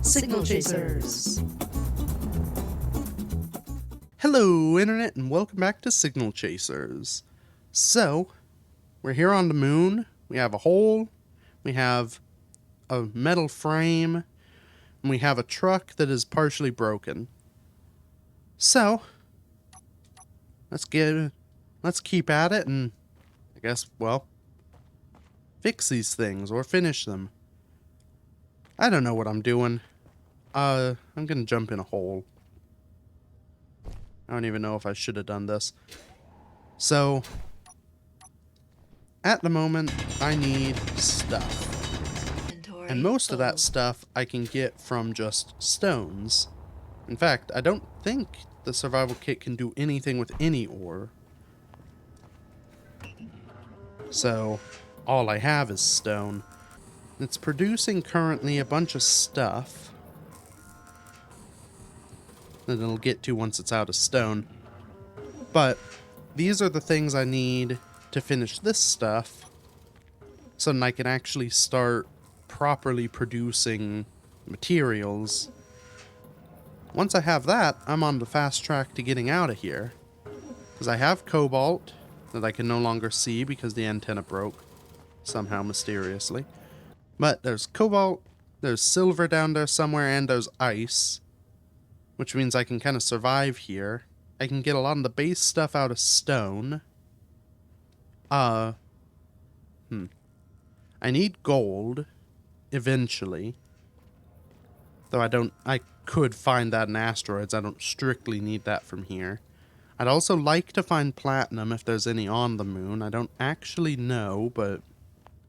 Signal Chasers. Hello, Internet, and welcome back to Signal Chasers. So, we're here on the moon. We have a hole, we have a metal frame, and we have a truck that is partially broken. So, let's keep at it and, I guess, well, fix these things or finish them. I don't know what I'm doing. I'm gonna jump in a hole. I don't even know if I should have done this. So, at the moment, I need stuff. And most of that stuff I can get from just stones. In fact, I don't think the survival kit can do anything with any ore. So, all I have is stone. It's producing currently a bunch of stuff that it'll get to once it's out of stone. But these are the things I need to finish this stuff so then I can actually start properly producing materials. Once I have that, I'm on the fast track to getting out of here. Because I have cobalt that I can no longer see because the antenna broke. Somehow mysteriously. But there's cobalt, there's silver down there somewhere, and there's ice. Which means I can kind of survive here. I can get a lot of the base stuff out of stone. I need gold. Eventually. Though I could find that in asteroids. I don't strictly need that from here. I'd also like to find platinum if there's any on the moon. I don't actually know, but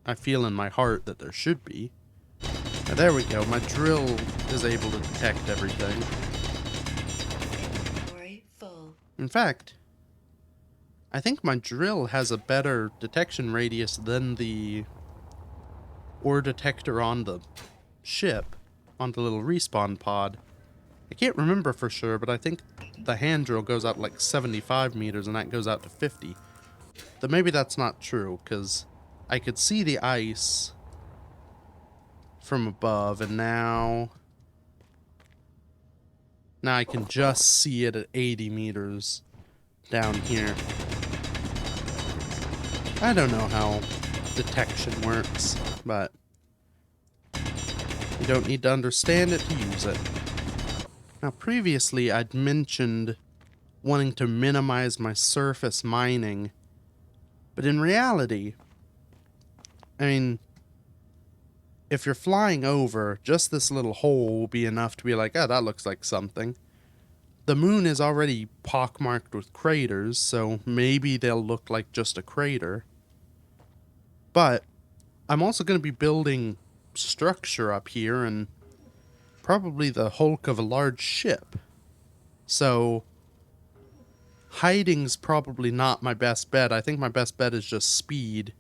I feel in my heart that there should be. Now, there we go. My drill is able to detect everything. In fact, I think my drill has a better detection radius than the ore detector on the ship, on the little respawn pod. I can't remember for sure, but I think the hand drill goes out like 75 meters and that goes out to 50. Though maybe that's not true, because I could see the ice from above, and now I can just see it at 80 meters down here. I don't know how detection works, but you don't need to understand it to use it. Now, previously I'd mentioned wanting to minimize my surface mining, but in reality, I mean, if you're flying over, just this little hole will be enough to be like, oh, that looks like something. The moon is already pockmarked with craters, so maybe they'll look like just a crater. But I'm also going to be building structure up here and probably the hulk of a large ship. So hiding's probably not my best bet. I think my best bet is just speed,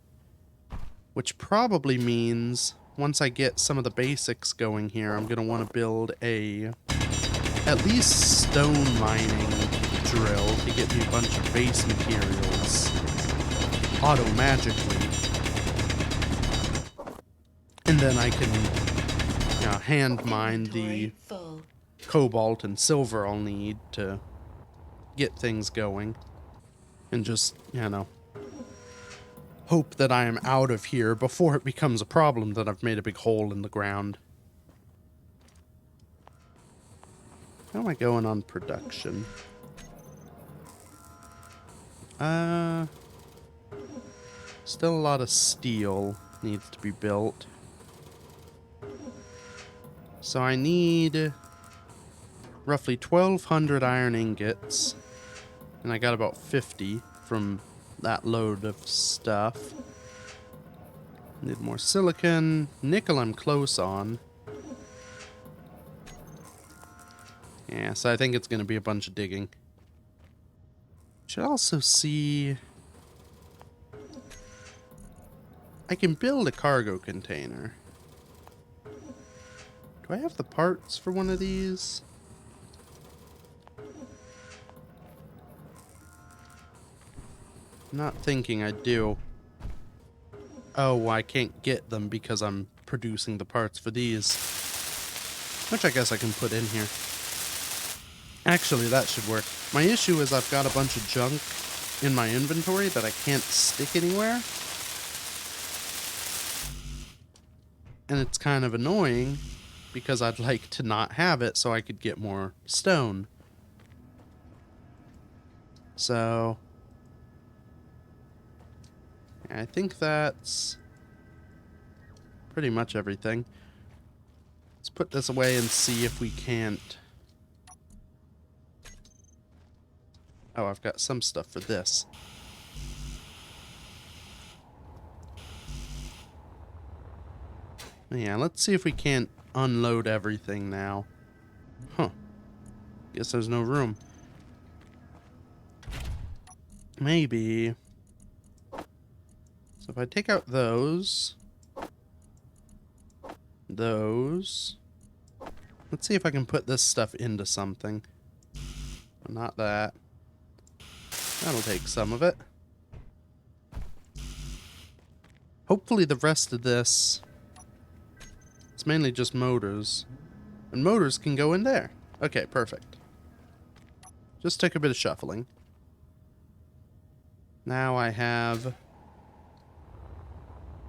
which probably means once I get some of the basics going here, I'm going to want to build at least stone mining drill to get me a bunch of base materials auto-magically. And then I can, hand mine the cobalt and silver I'll need to get things going. And just, hope that I am out of here before it becomes a problem that I've made a big hole in the ground. How am I going on production? Still a lot of steel needs to be built. So I need roughly 1,200 iron ingots, and I got about 50 from that load of stuff. Need more silicon. Nickel I'm close on. Yeah, so I think it's going to be a bunch of digging. Should also see... I can build a cargo container. Do I have the parts for one of these? Not thinking I do. Oh, I can't get them because I'm producing the parts for these. which I guess I can put in here. Actually, that should work. My issue is I've got a bunch of junk in my inventory that I can't stick anywhere. And it's kind of annoying because I'd like to not have it so I could get more stone. So I think that's pretty much everything. Let's put this away and see if we can't. Oh, I've got some stuff for this. Yeah, let's see if we can't unload everything now. Huh. Guess there's no room. Maybe. So if I take out those. Let's see if I can put this stuff into something. Not that. That'll take some of it. Hopefully the rest of this, it's mainly just motors. And motors can go in there. Okay, perfect. Just take a bit of shuffling. Now I have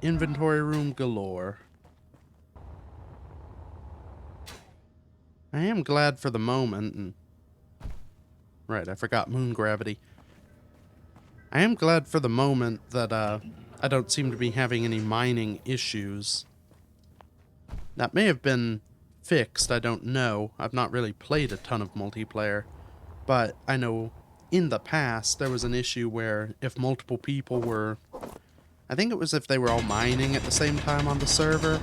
inventory room galore. I am glad for the moment, and right, I forgot moon gravity. I am glad for the moment that I don't seem to be having any mining issues. That may have been fixed, I don't know. I've not really played a ton of multiplayer, but I know in the past there was an issue where if multiple people were, I think it was if they were all mining at the same time on the server,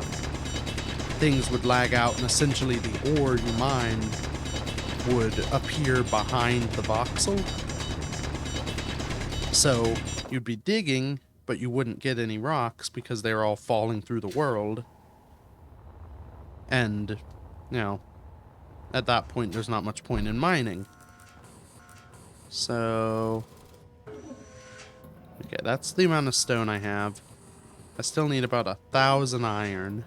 things would lag out and essentially the ore you mined would appear behind the voxel. So you'd be digging, but you wouldn't get any rocks because they were all falling through the world. And, you know, at that point there's not much point in mining. So, okay, that's the amount of stone I have. I still need about 1,000 iron.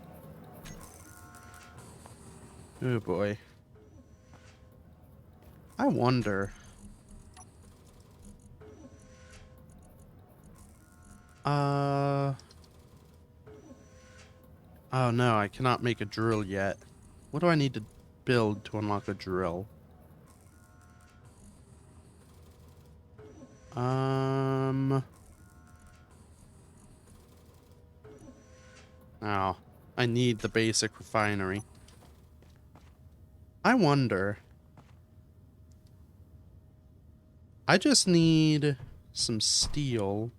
Oh boy. I wonder. Oh no, I cannot make a drill yet. What do I need to build to unlock a drill? Oh, I need the basic refinery. I wonder. I just need some steel.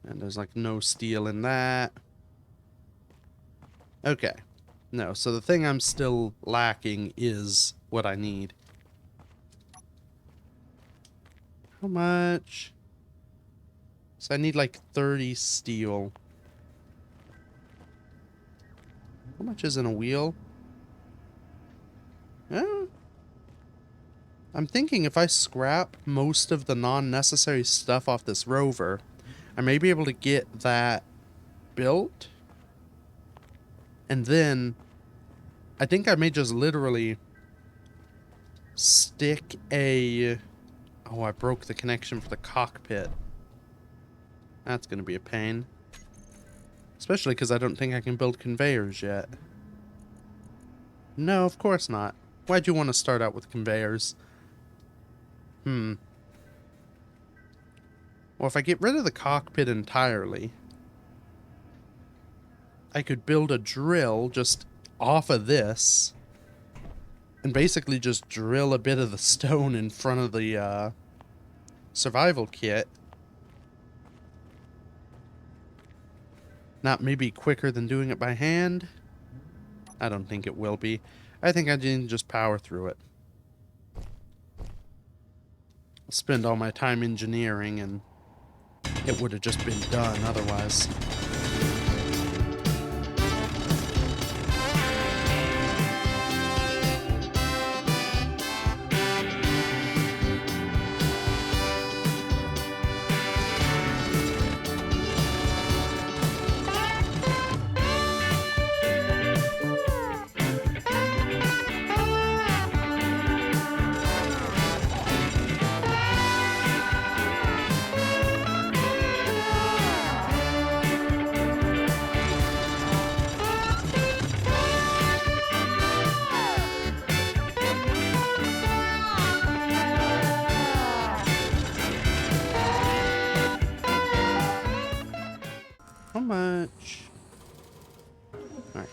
And there's like no steel in that. Okay. No, so the thing I'm still lacking is what I need. How much? So I need like 30 steel. How much is in a wheel? I'm thinking if I scrap most of the non-necessary stuff off this rover, I may be able to get that built. And then I think I may just literally stick a... Oh, I broke the connection for the cockpit. That's going to be a pain. Especially because I don't think I can build conveyors yet. No, of course not. Why'd you want to start out with conveyors? Well, if I get rid of the cockpit entirely, I could build a drill just off of this and basically just drill a bit of the stone in front of the survival kit. Not maybe quicker than doing it by hand. I don't think it will be. I think I need to just power through it. I'll spend all my time engineering and it would have just been done otherwise.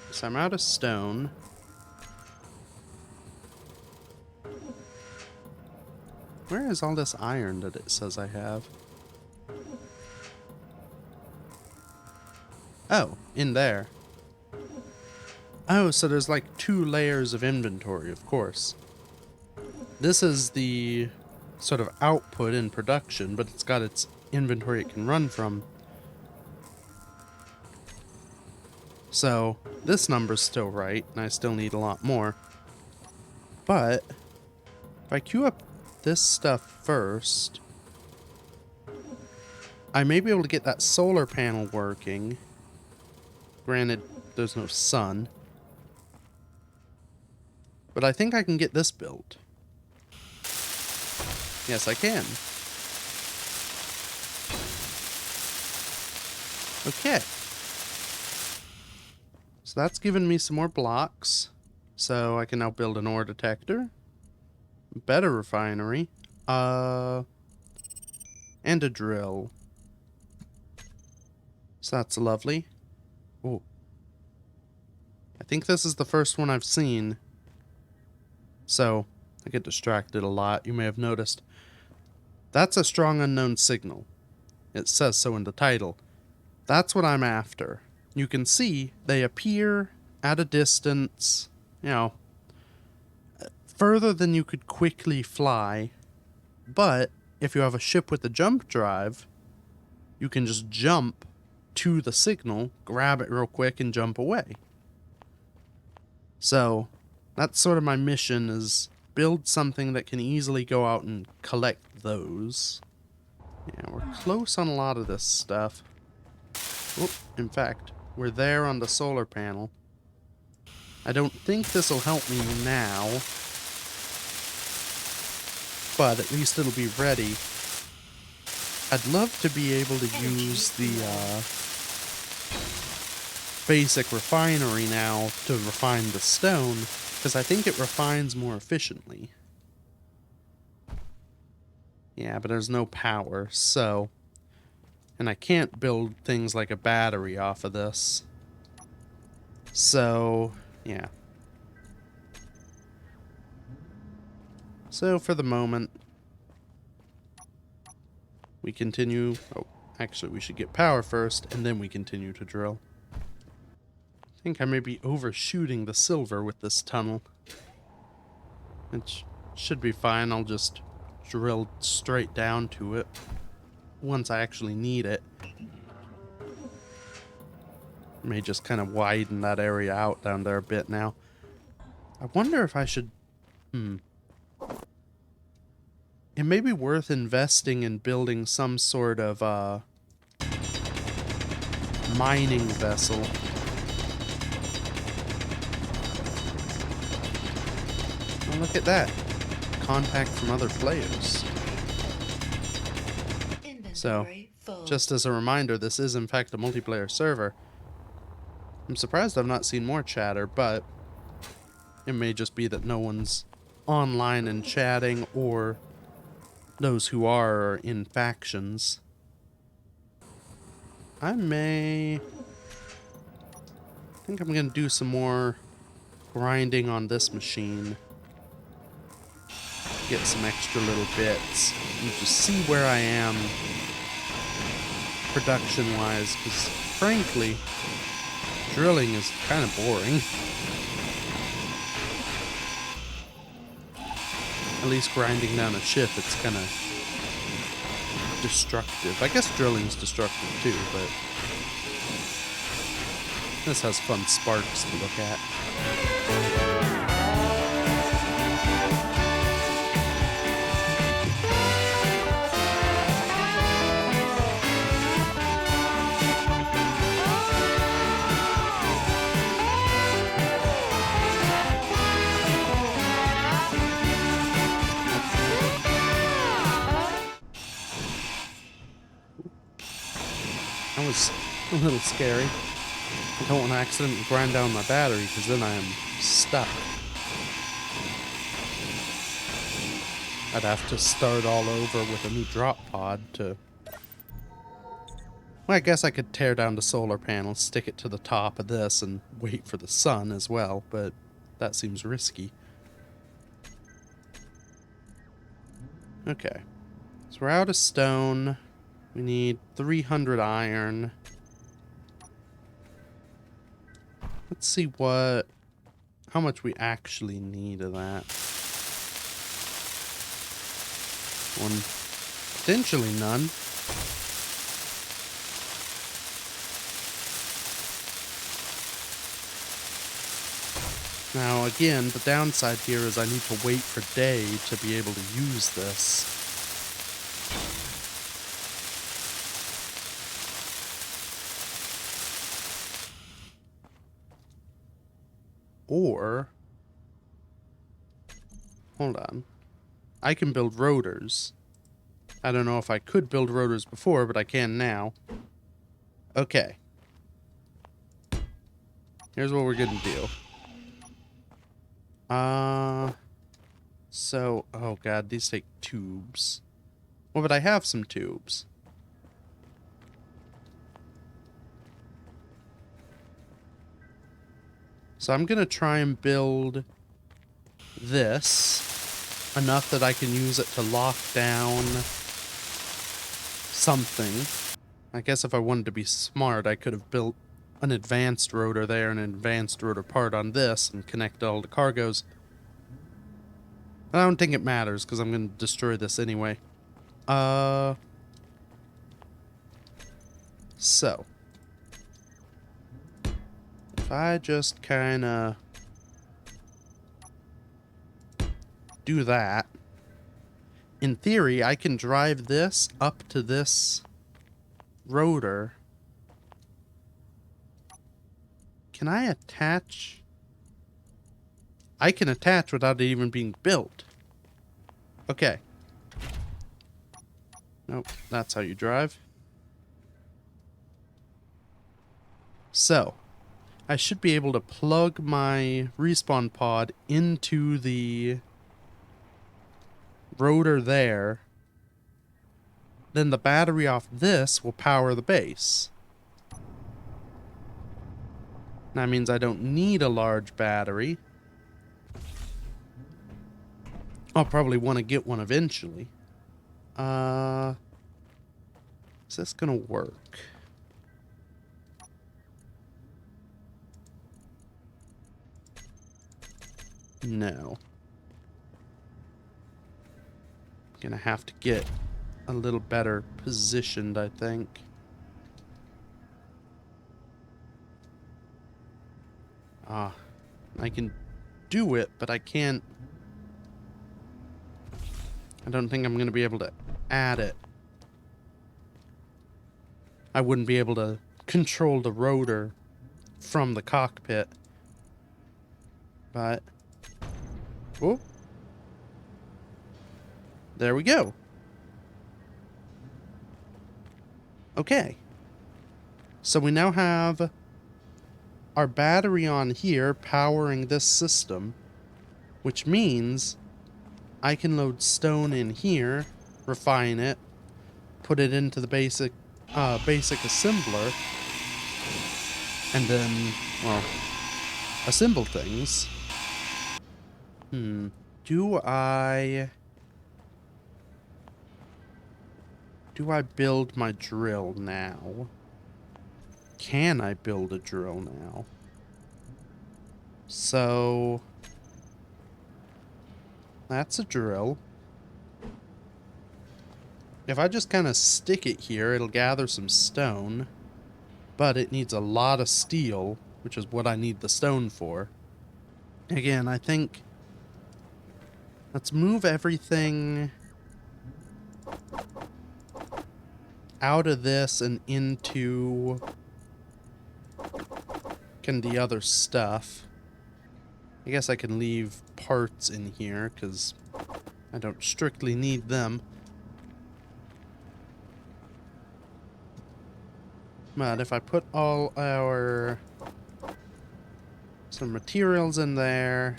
Alright, so I'm out of stone. Where is all this iron that it says I have? Oh, in there. Oh, so there's like 2 layers of inventory, of course. This is the sort of output in production, but it's got its inventory it can run from. So this number's still right, and I still need a lot more. But if I queue up this stuff first, I may be able to get that solar panel working. Granted, there's no sun. But I think I can get this built. Yes, I can. Okay. So that's given me some more blocks. So I can now build an ore detector. Better refinery. And a drill. So that's lovely. Oh. I think this is the first one I've seen. So, I get distracted a lot, you may have noticed. That's a strong unknown signal. It says so in the title. That's what I'm after. You can see they appear at a distance, you know, further than you could quickly fly. But if you have a ship with a jump drive, you can just jump to the signal, grab it real quick, and jump away. So, that's sort of my mission, is build something that can easily go out and collect those. Yeah, we're close on a lot of this stuff. Oh, in fact, we're there on the solar panel. I don't think this will help me now, but at least it'll be ready. I'd love to be able to use the basic refinery now to refine the stone, because I think it refines more efficiently. Yeah, but there's no power, so... And I can't build things like a battery off of this. So, yeah. So, for the moment, we continue... Oh, actually, we should get power first, and then we continue to drill. I think I may be overshooting the silver with this tunnel. It should be fine. I'll just drill straight down to it once I actually need it. May just kind of widen that area out down there a bit now. I wonder if I should... It may be worth investing in building some sort of mining vessel. Oh, look at that. Contact from other players. So, just as a reminder, this is in fact a multiplayer server. I'm surprised I've not seen more chatter, but it may just be that no one's online and chatting, or those who are in factions. I think I'm gonna do some more grinding on this machine. Get some extra little bits and just see where I am production-wise, because frankly, drilling is kind of boring. At least grinding down a ship, it's kind of destructive. I guess drilling's destructive too, but this has fun sparks to look at. That was a little scary. I don't want to accidentally grind down my battery, because then I am stuck. I'd have to start all over with a new drop pod to Well, I guess I could tear down the solar panel, stick it to the top of this, and wait for the sun as well, but that seems risky. Okay. So we're out of stone. We need 300 iron. Let's see how much we actually need of that. Potentially none. Now again, the downside here is I need to wait for day to be able to use this. Or, hold on, I can build rotors. I don't know if I could build rotors before, but I can now. Okay. Here's what we're gonna do. Oh god, these take tubes. Well, but I have some tubes. So I'm gonna try and build this enough that I can use it to lock down something. I guess if I wanted to be smart, I could have built an advanced rotor there and an advanced rotor part on this and connect all the cargoes. I don't think it matters because I'm going to destroy this anyway. So. If I just kind of do that, in theory, I can drive this up to this rotor. Can I attach? I can attach without it even being built. Okay. Nope, that's how you drive. So, I should be able to plug my respawn pod into the rotor there. Then the battery off this will power the base. That means I don't need a large battery. I'll probably want to get one eventually. Is this gonna work? No. Gonna have to get a little better positioned, I think. I can do it, but I can't. I don't think I'm gonna be able to add it. I wouldn't be able to control the rotor from the cockpit. But, oh, there we go. Okay. So we now have our battery on here powering this system, which means I can load stone in here, refine it, put it into the basic assembler, and then, well, assemble things. Do I build my drill now? Can I build a drill now? So that's a drill. If I just kind of stick it here, it'll gather some stone, but it needs a lot of steel, which is what I need the stone for. Again, I think let's move everything out of this and into the other stuff. I guess I can leave parts in here because I don't strictly need them. But if I put all some materials in there,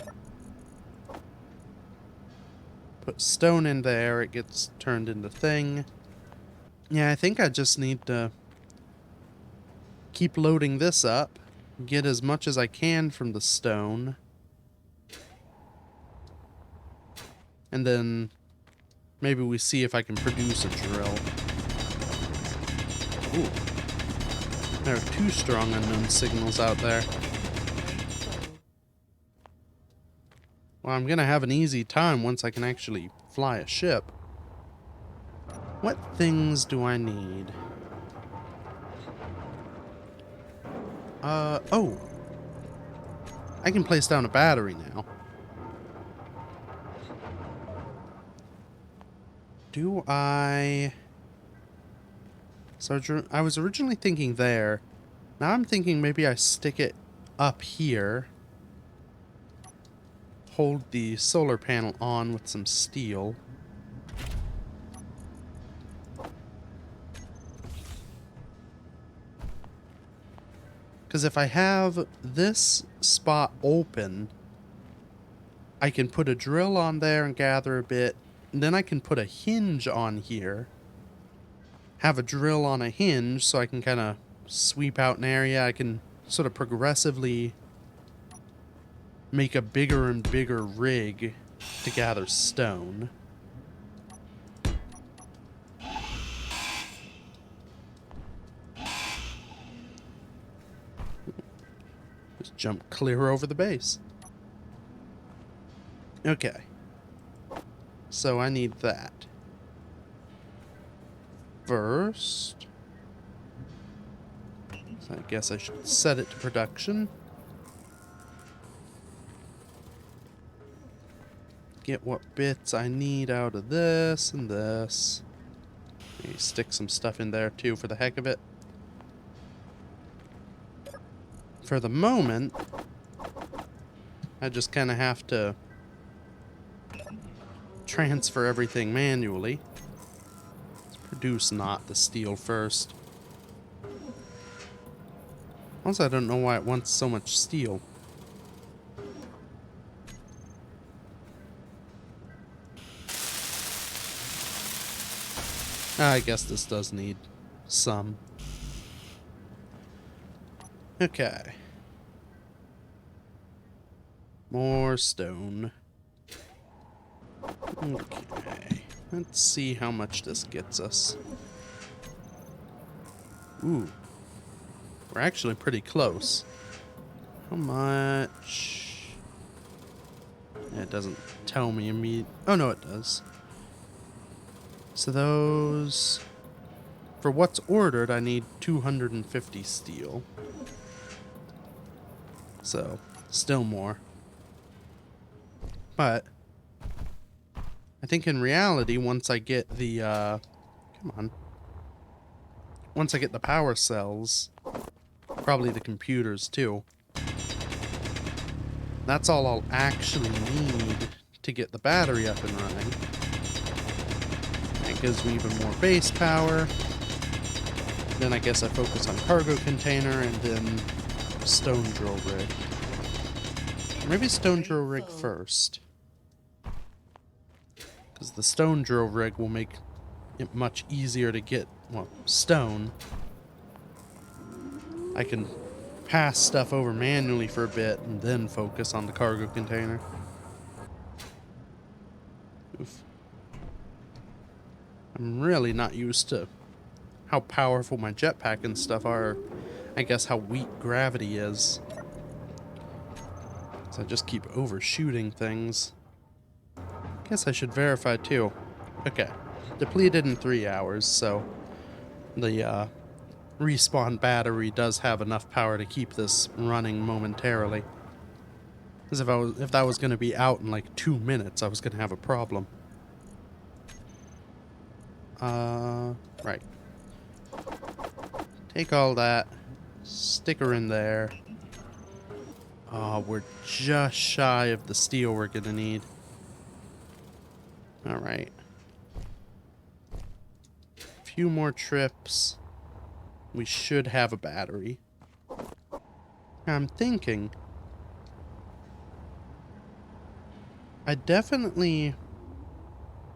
put stone in there, it gets turned into thing. Yeah, I think I just need to keep loading this up, get as much as I can from the stone, and then maybe we see if I can produce a drill. Ooh. There are 2 strong unknown signals out there. Well, I'm gonna have an easy time once I can actually fly a ship. What things do I need? Oh. I can place down a battery now. Do I... So I was originally thinking there. Now I'm thinking maybe I stick it up here. Hold the solar panel on with some steel. Because if I have this spot open, I can put a drill on there and gather a bit. And then I can put a hinge on here. Have a drill on a hinge so I can kind of sweep out an area. I can sort of progressively make a bigger and bigger rig to gather stone. Just jump clear over the base. Okay. So I need that. First, so I guess I should set it to production. Get what bits I need out of this and this. Maybe stick some stuff in there too for the heck of it. For the moment, I just kind of have to transfer everything manually. Let's produce not the steel first. Also, I don't know why it wants so much steel. I guess this does need some. Okay. More stone. Okay. Let's see how much this gets us. Ooh. We're actually pretty close. How much? Yeah, it doesn't tell me immediately. Oh, no, it does. So those... For what's ordered, I need 250 steel. So, still more. But, I think in reality, once I get the, come on. Once I get the power cells, probably the computers too, that's all I'll actually need to get the battery up and running. That gives me even more base power. Then I guess I focus on cargo container and then stone drill rig. Or maybe stone drill rig first. Because the stone drill rig will make it much easier to get, well, stone. I can pass stuff over manually for a bit and then focus on the cargo container. Oof. I'm really not used to how powerful my jetpack and stuff are. I guess how weak gravity is. So I just keep overshooting things. Guess I should verify too. Okay. Depleted in 3 hours, so the respawn battery does have enough power to keep this running momentarily. Because if that was going to be out in like 2 minutes, I was going to have a problem. Right. Take all that. Stick her in there. Oh, we're just shy of the steel we're going to need. Alright. Few more trips. We should have a battery. I'm thinking I definitely,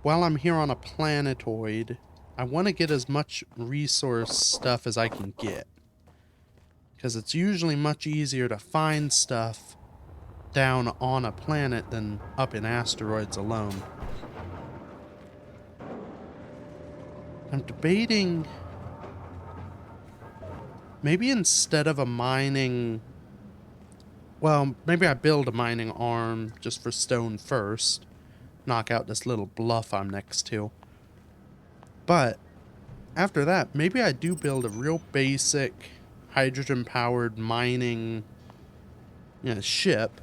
while I'm here on a planetoid, I want to get as much resource stuff as I can get. because it's usually much easier to find stuff down on a planet than up in asteroids alone. I'm debating maybe instead of a mining... Well, maybe I build a mining arm just for stone first. Knock out this little bluff I'm next to. But after that, maybe I do build a real basic hydrogen-powered mining ship.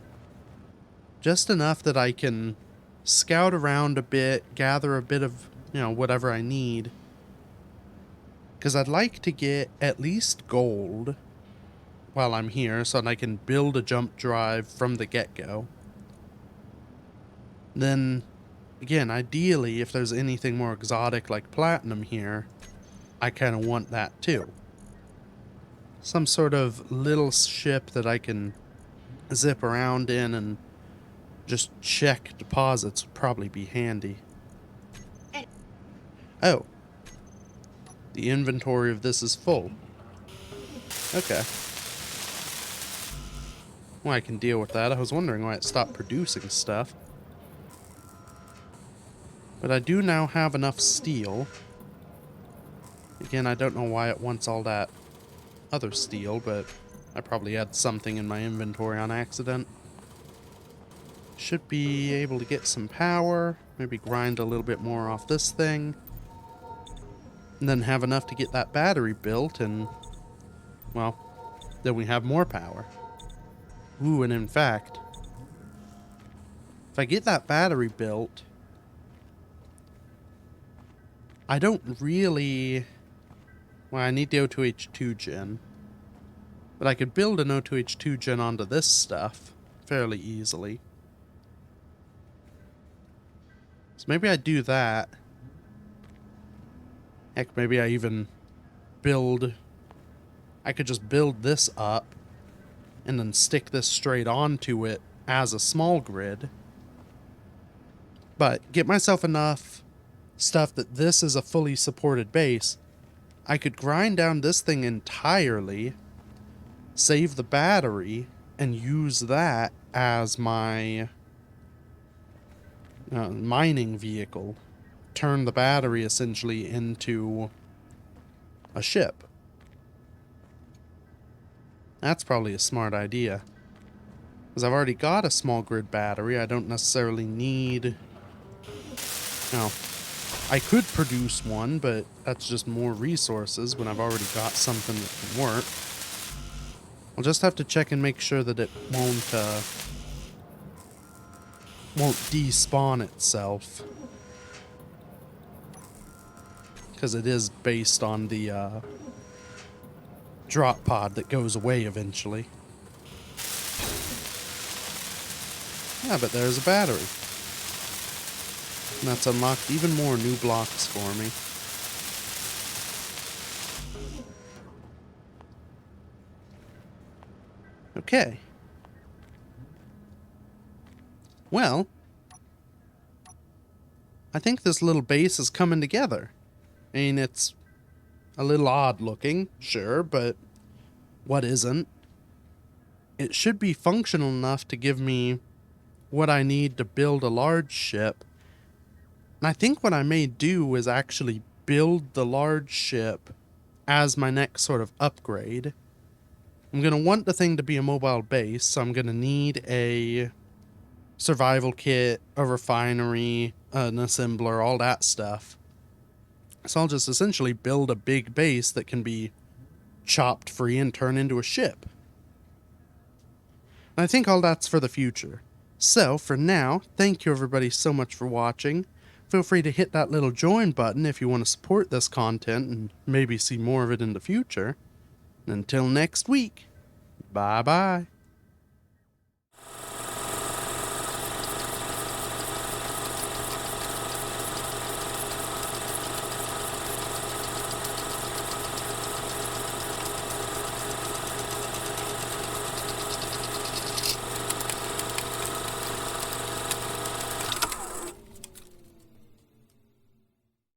Just enough that I can scout around a bit, gather a bit of, whatever I need. Because I'd like to get at least gold while I'm here so that I can build a jump drive from the get-go. Then, again, ideally, if there's anything more exotic like platinum here, I kind of want that too. Some sort of little ship that I can zip around in and just check deposits would probably be handy. Oh. The inventory of this is full. Okay. Well, I can deal with that. I was wondering why it stopped producing stuff. But I do now have enough steel. Again, I don't know why it wants all that other steel, but I probably had something in my inventory on accident. Should be able to get some power. Maybe grind a little bit more off this thing. And then have enough to get that battery built, and, well, then we have more power. Ooh, and in fact, if I get that battery built, I don't really... Well, I need the O2H2 gen. But I could build an O2H2 gen onto this stuff fairly easily. So maybe I do that. Heck, maybe I even build... I could just build this up and then stick this straight onto it as a small grid. But get myself enough stuff that this is a fully supported base. I could grind down this thing entirely, save the battery, and use that as my mining vehicle. Turn the battery essentially into a ship. That's probably a smart idea. Because I've already got a small grid battery, I don't necessarily need... I could produce one, but that's just more resources when I've already got something that can work. I'll just have to check and make sure that it won't despawn itself. Because it is based on the drop pod that goes away eventually. Yeah, but there's a battery. And that's unlocked even more new blocks for me. Okay. Well, I think this little base is coming together. I mean, it's a little odd looking, sure, but what isn't? It should be functional enough to give me what I need to build a large ship. And I think what I may do is actually build the large ship as my next sort of upgrade. I'm going to want the thing to be a mobile base, so I'm going to need a survival kit, a refinery, an assembler, all that stuff. So I'll just essentially build a big base that can be chopped free and turn into a ship. And I think all that's for the future. So, for now, thank you everybody so much for watching. Feel free to hit that little join button if you want to support this content and maybe see more of it in the future. And until next week, bye-bye.